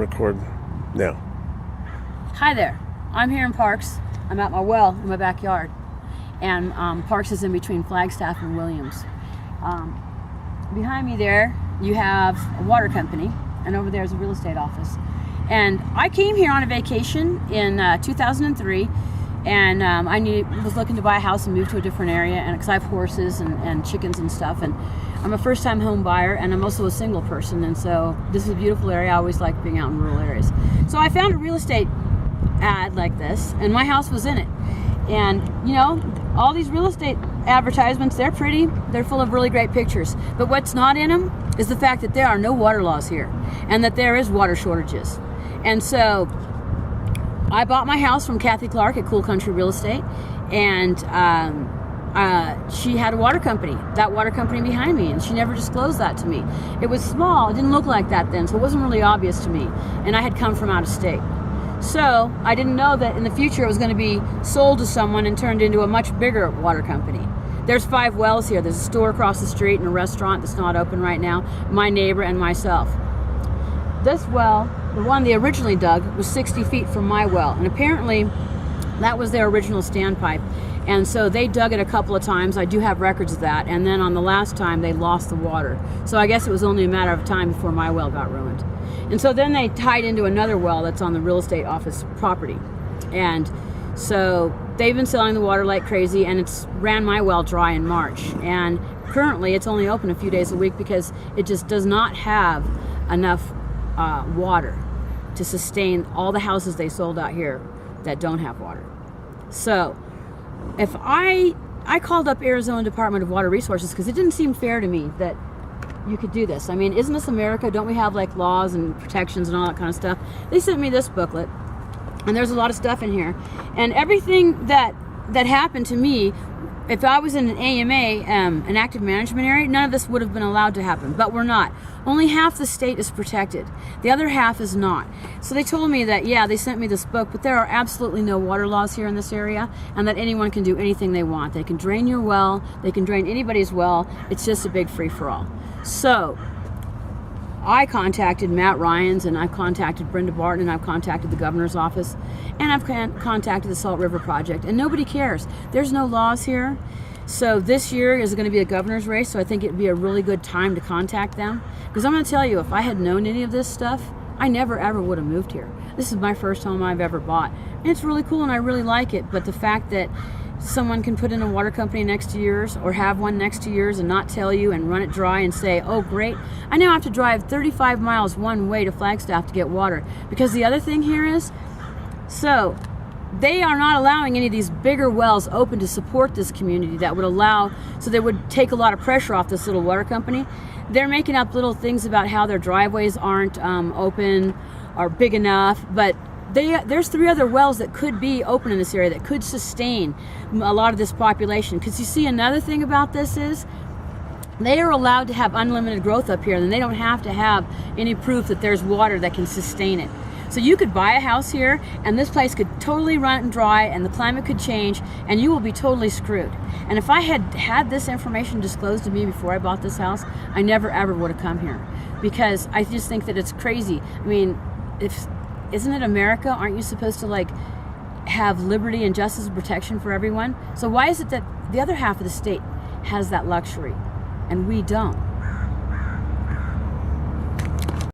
record now. Hi there. I'm here in Parks. I'm at my well in my backyard. And Parks is in between Flagstaff and Williams. Behind me there, you have a water company, and over there is a real estate office. And I came here on a vacation in 2003, and I was looking to buy a house and move to a different area, and because I have horses and chickens and stuff, and I'm a first-time home buyer, and I'm also a single person, and so this is a beautiful area. I always like being out in rural areas. So I found a real estate ad like this, and my house was in it. And you know, all these real estate advertisements, they're pretty, they're full of really great pictures, but what's not in them is the fact that there are no water laws here, and that there is water shortages. And so I bought my house from Kathy Clark at Cool Country Real Estate, and she had a water company, that water company behind me, and she never disclosed that to me. It was small, it didn't look like that then, so it wasn't really obvious to me, and I had come from out of state. So I didn't know that in the future it was going to be sold to someone and turned into a much bigger water company. There's 5 wells here. There's a store across the street and a restaurant that's not open right now, my neighbor and myself. This well, the one they originally dug, was 60 feet from my well, and apparently that was their original standpipe. And so they dug it a couple of times. I do have records of that. And then on the last time, they lost the water. So I guess it was only a matter of time before my well got ruined. And so then they tied into another well that's on the real estate office property. And so they've been selling the water like crazy, and it's ran my well dry in March. And currently it's only open a few days a week because it just does not have enough water to sustain all the houses they sold out here that don't have water. So if I called up Arizona Department of Water Resources because it didn't seem fair to me that you could do this. I mean, isn't this America? Don't we have like laws and protections and all that kind of stuff? They sent me this booklet, and there's a lot of stuff in here. And everything that happened to me, if I was in an AMA, an active management area, none of this would have been allowed to happen, but we're not. Only half the state is protected. The other half is not. So they told me that, yeah, they sent me this book, but there are absolutely no water laws here in this area, and that anyone can do anything they want. They can drain your well, they can drain anybody's well. It's just a big free-for-all. So I contacted Matt Ryans, and I've contacted Brenda Barton, and I've contacted the governor's office, and I've contacted the Salt River Project, and nobody cares. There's no laws here. So this year is going to be a governor's race, so I think it'd be a really good time to contact them. Because I'm going to tell you, if I had known any of this stuff, I never ever would have moved here. This is my first home I've ever bought. And it's really cool and I really like it, but the fact that someone can put in a water company next to yours or have one next to yours and not tell you and run it dry and say, oh great, I now have to drive 35 miles one way to Flagstaff to get water. Because the other thing here is, so they are not allowing any of these bigger wells open to support this community that would allow, so they would take a lot of pressure off this little water company. They're making up little things about how their driveways aren't open or big enough, but there's 3 other wells that could be open in this area that could sustain a lot of this population. Because you see, another thing about this is they are allowed to have unlimited growth up here, and they don't have to have any proof that there's water that can sustain it. So you could buy a house here, and this place could totally run dry, and the climate could change, and you will be totally screwed. And if I had had this information disclosed to me before I bought this house, I never ever would have come here. Because I just think that it's crazy. I mean, isn't it America? Aren't you supposed to like have liberty and justice and protection for everyone? So why is it that the other half of the state has that luxury and we don't?